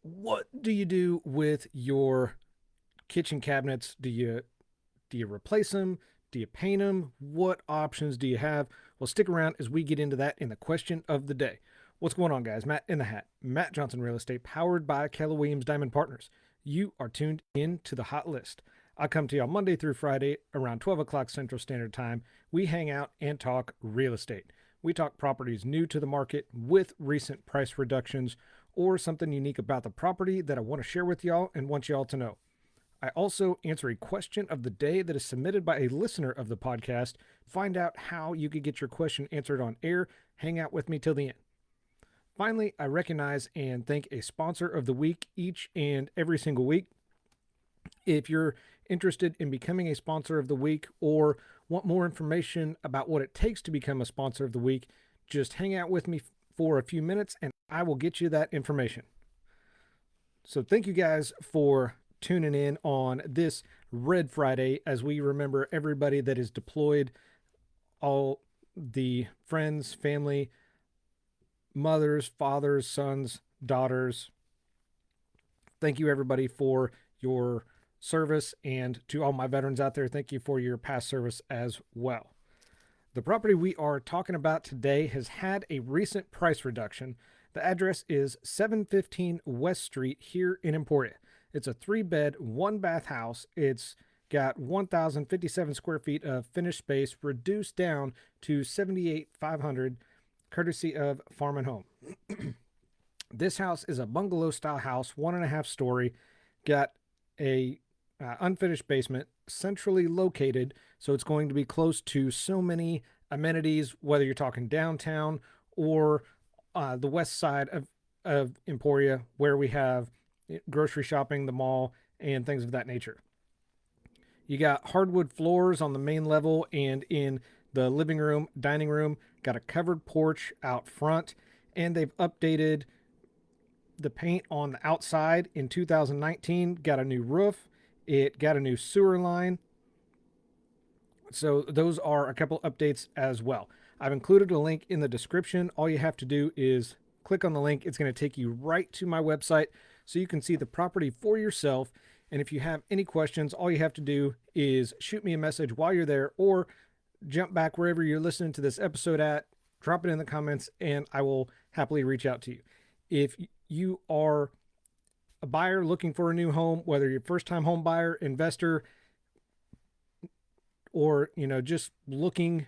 What do you do with your kitchen cabinets? Do you replace them? Do you paint them? What options do you have? Well, stick around as we get into that in the question of the day. What's going on, guys? Matt in the Hat, Matt Johnson Real Estate, powered by Keller Williams Diamond Partners. You are tuned in to the hot list. I come to you on Monday through Friday around 12 o'clock Central Standard Time. We hang out and talk real estate. We talk properties new to the market with recent price reductions or something unique about the property that I want to share with y'all and want y'all to know. I also answer a question of the day that is submitted by a listener of the podcast. Find out how you could get your question answered on air. Hang out with me till the end. Finally, I recognize and thank a sponsor of the week each and every single week. If you're interested in becoming a sponsor of the week or want more information about what it takes to become a sponsor of the week, just hang out with me for a few minutes and I will get you that information. So thank you guys for tuning in on this Red Friday as we remember everybody that is deployed, all the friends, family, mothers, fathers, sons, daughters. Thank you, everybody, for your service, and to all my veterans out there, thank you for your past service as well. The property we are talking about today has had a recent price reduction. The address is 715 West Street here in Emporia. It's a 3-bed, 1-bath house. It's got 1,057 square feet of finished space, reduced down to 78,500, courtesy of Farm and Home. This house is a bungalow-style house, 1.5 story, got a unfinished basement, centrally located, so it's going to be close to so many amenities, whether you're talking downtown or the west side of Emporia, where we have grocery shopping, the mall, and things of that nature. You got hardwood floors on the main level and in the living room, dining room, got a covered porch out front, and they've updated the paint on the outside in 2019, got a new roof, it got a new sewer line. So those are a couple updates as well. I've included a link in the description. All you have to do is click on the link. It's going to take you right to my website so you can see the property for yourself. And if you have any questions, all you have to do is shoot me a message while you're there or jump back wherever you're listening to this episode at, drop it in the comments, and I will happily reach out to you. If you are a buyer looking for a new home, whether you're a first-time home buyer, investor, or just looking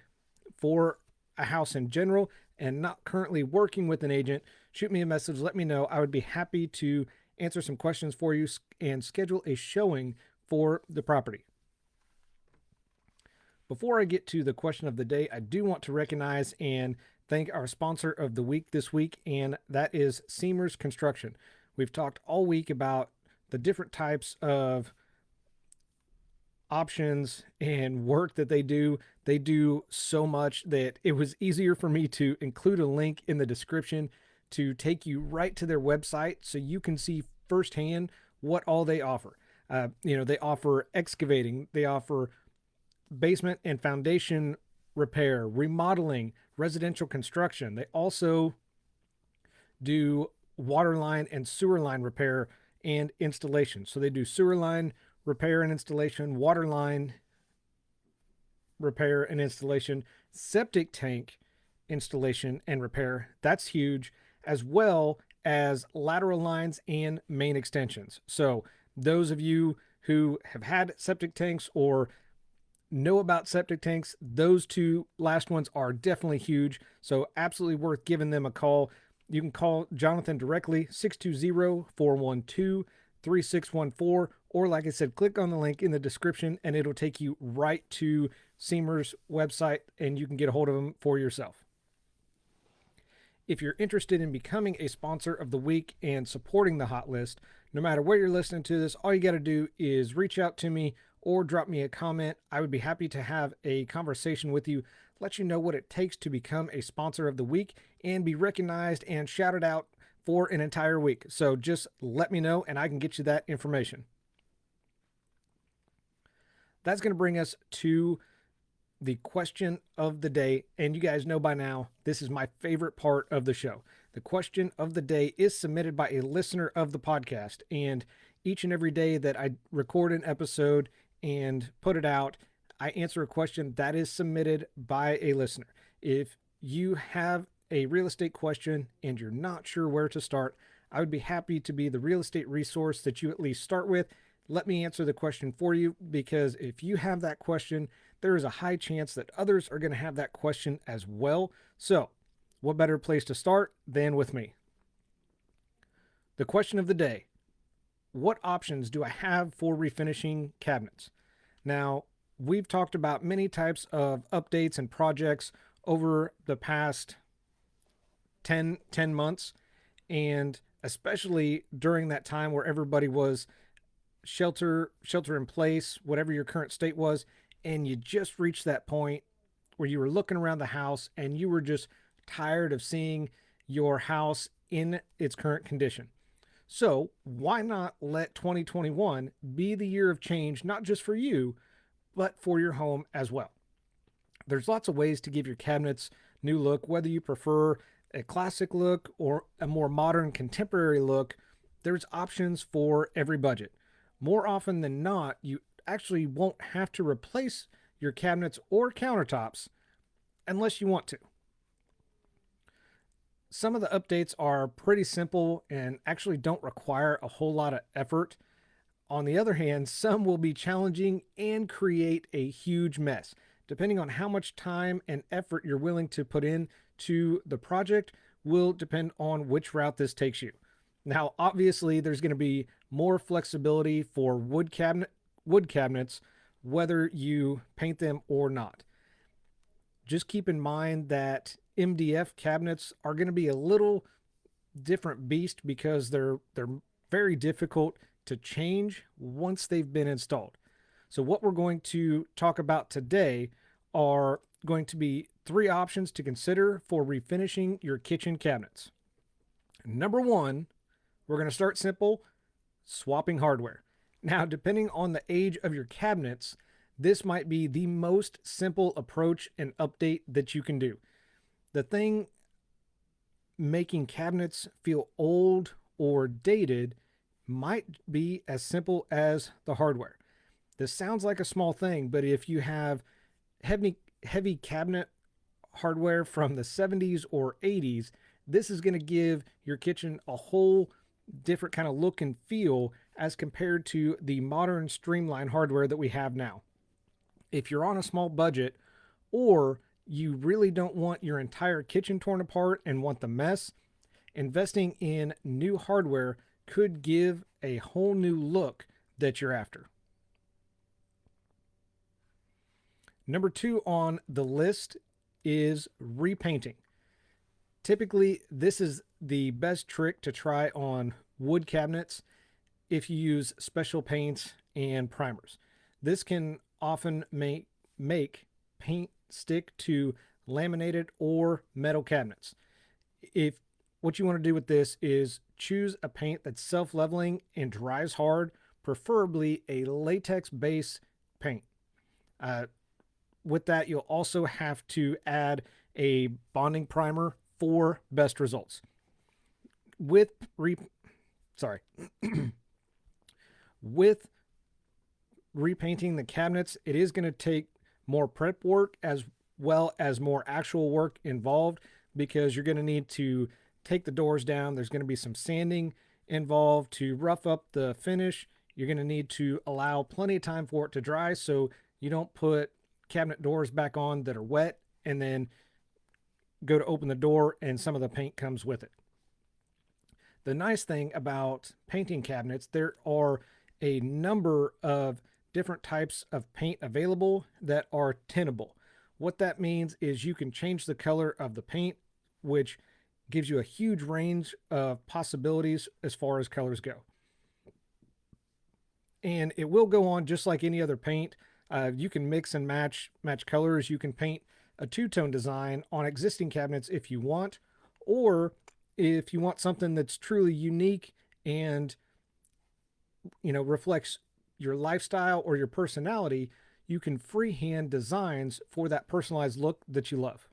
for a house in general and not currently working with an agent, shoot me a message. Let me know. I would be happy to answer some questions for you and schedule a showing for the property. Before I get to the question of the day, I do want to recognize and thank our sponsor of the week this week, and that is Seimears Construction. We've talked all week about the different types of options and work that they do. They do so much that it was easier for me to include a link in the description to take you right to their website so you can see firsthand what all they offer. They offer excavating, they offer basement and foundation repair, remodeling, residential construction. They also do water line and sewer line repair and installation. So they do sewer line repair and installation, water line repair and installation, septic tank installation and repair. That's huge, as well as lateral lines and main extensions. So those of you who have had septic tanks or know about septic tanks, those two last ones are definitely huge. So absolutely worth giving them a call. You can call Jonathan directly, 620-412-3614, or like I said, click on the link in the description and it'll take you right to Seimears' website and you can get a hold of them for yourself. If you're interested in becoming a sponsor of the week and supporting the hot list, no matter where you're listening to this, all you got to do is reach out to me or drop me a comment. I would be happy to have a conversation with you, let you know what it takes to become a sponsor of the week and be recognized and shouted out for an entire week. So just let me know and I can get you that information. That's going to bring us to the question of the day. And you guys know by now, this is my favorite part of the show. The question of the day is submitted by a listener of the podcast. And each and every day that I record an episode and put it out, I answer a question that is submitted by a listener. If you have a real estate question and you're not sure where to start, I would be happy to be the real estate resource that you at least start with. Let me answer the question for you, because if you have that question, there is a high chance that others are going to have that question as well. So, what better place to start than with me? The question of the day: what options do I have for refinishing cabinets? Now, we've talked about many types of updates and projects over the past 10 months, and especially during that time where everybody was shelter in place, whatever your current state was, and you just reached that point where you were looking around the house and you were just tired of seeing your house in its current condition. So why not let 2021 be the year of change, not just for you, but for your home as well? There's lots of ways to give your cabinets new look, whether you prefer a classic look or a more modern contemporary look. There's options for every budget. More often than not, you actually won't have to replace your cabinets or countertops unless you want to. Some of the updates are pretty simple and actually don't require a whole lot of effort. On the other hand, some will be challenging and create a huge mess. Depending on how much time and effort you're willing to put in to the project will depend on which route this takes you. Now, obviously, there's going to be more flexibility for wood cabinets, whether you paint them or not. Just keep in mind that MDF cabinets are going to be a little different beast because they're very difficult to change once they've been installed. So what we're going to talk about today are going to be 3 options to consider for refinishing your kitchen cabinets. Number 1, we're going to start simple: swapping hardware. Now, depending on the age of your cabinets, this might be the most simple approach and update that you can do. The thing making cabinets feel old or dated might be as simple as the hardware. This sounds like a small thing, but if you have heavy cabinet hardware from the 70s or 80s, this is going to give your kitchen a whole different kind of look and feel as compared to the modern streamlined hardware that we have now. If you're on a small budget, or you really don't want your entire kitchen torn apart and want the mess, investing in new hardware could give a whole new look that you're after. Number 2 on the list is repainting. Typically, this is the best trick to try on wood cabinets if you use special paints and primers. This can often make paint stick to laminated or metal cabinets. If what you want to do with this is choose a paint that's self-leveling and dries hard, preferably a latex base paint. With that, you'll also have to add a bonding primer for best results. With repainting the cabinets, it is going to take more prep work as well as more actual work involved, because you're going to need to take the doors down. There's going to be some sanding involved to rough up the finish. You're going to need to allow plenty of time for it to dry so you don't put cabinet doors back on that are wet and then go to open the door and some of the paint comes with it. The nice thing about painting cabinets, there are a number of different types of paint available that are tintable. What that means is you can change the color of the paint, which gives you a huge range of possibilities as far as colors go. And it will go on just like any other paint. You can mix and match colors. You can paint a two-tone design on existing cabinets if you want, or if you want something that's truly unique and reflects your lifestyle or your personality, you can freehand designs for that personalized look that you love.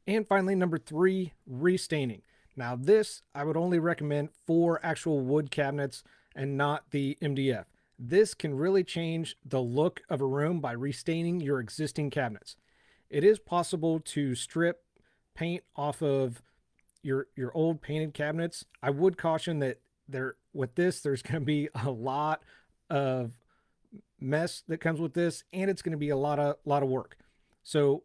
And finally, number 3, restaining. Now this I would only recommend for actual wood cabinets and not the MDF. This can really change the look of a room by restaining your existing cabinets. It is possible to strip paint off of your old painted cabinets. I would caution that there's going to be a lot of mess that comes with this, and it's going to be a lot of work. So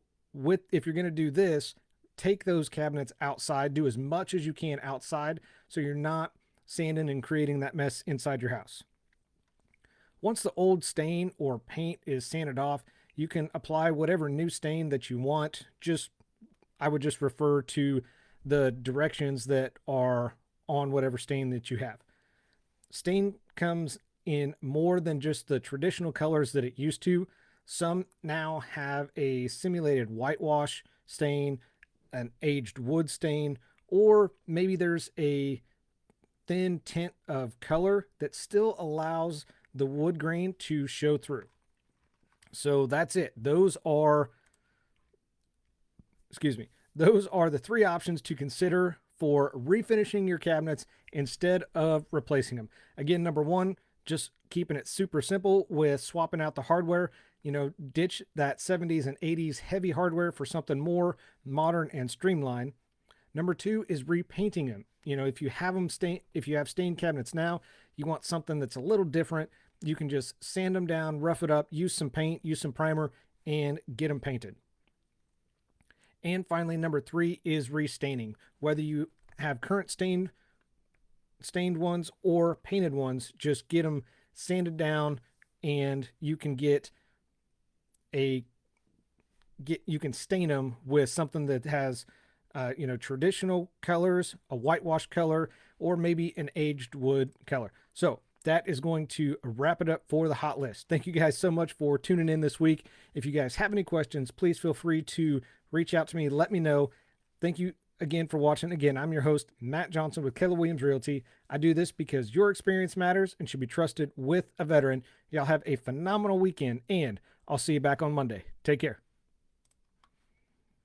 if you're going to do this, take those cabinets outside, do as much as you can outside so you're not sanding and creating that mess inside your house. Once the old stain or paint is sanded off, you can apply whatever new stain that you want. I would just refer to the directions that are on whatever stain that you have. Stain comes in more than just the traditional colors that it used to. Some now have a simulated whitewash stain, an aged wood stain, or maybe there's a thin tint of color that still allows the wood grain to show through. So that's it. Those are the 3 options to consider for refinishing your cabinets instead of replacing them. Again, number 1, just keeping it super simple with swapping out the hardware. Ditch that 70s and 80s heavy hardware for something more modern and streamlined. Number 2 is repainting them. If you have stained cabinets now, you want something that's a little different, you can just sand them down, rough it up, use some paint, use some primer, and get them painted. And finally, number 3 is restaining. Whether you have current stained ones or painted ones, just get them sanded down, and you can you can stain them with something that has traditional colors, a whitewash color, or maybe an aged wood color. So that is going to wrap it up for the hot list. Thank you guys so much for tuning in this week. If you guys have any questions, please feel free to reach out to me. Let me know. Thank you again for watching. Again, I'm your host, Matt Johnson with Keller Williams Realty. I do this because your experience matters and should be trusted with a veteran. Y'all have a phenomenal weekend, and I'll see you back on Monday. Take care.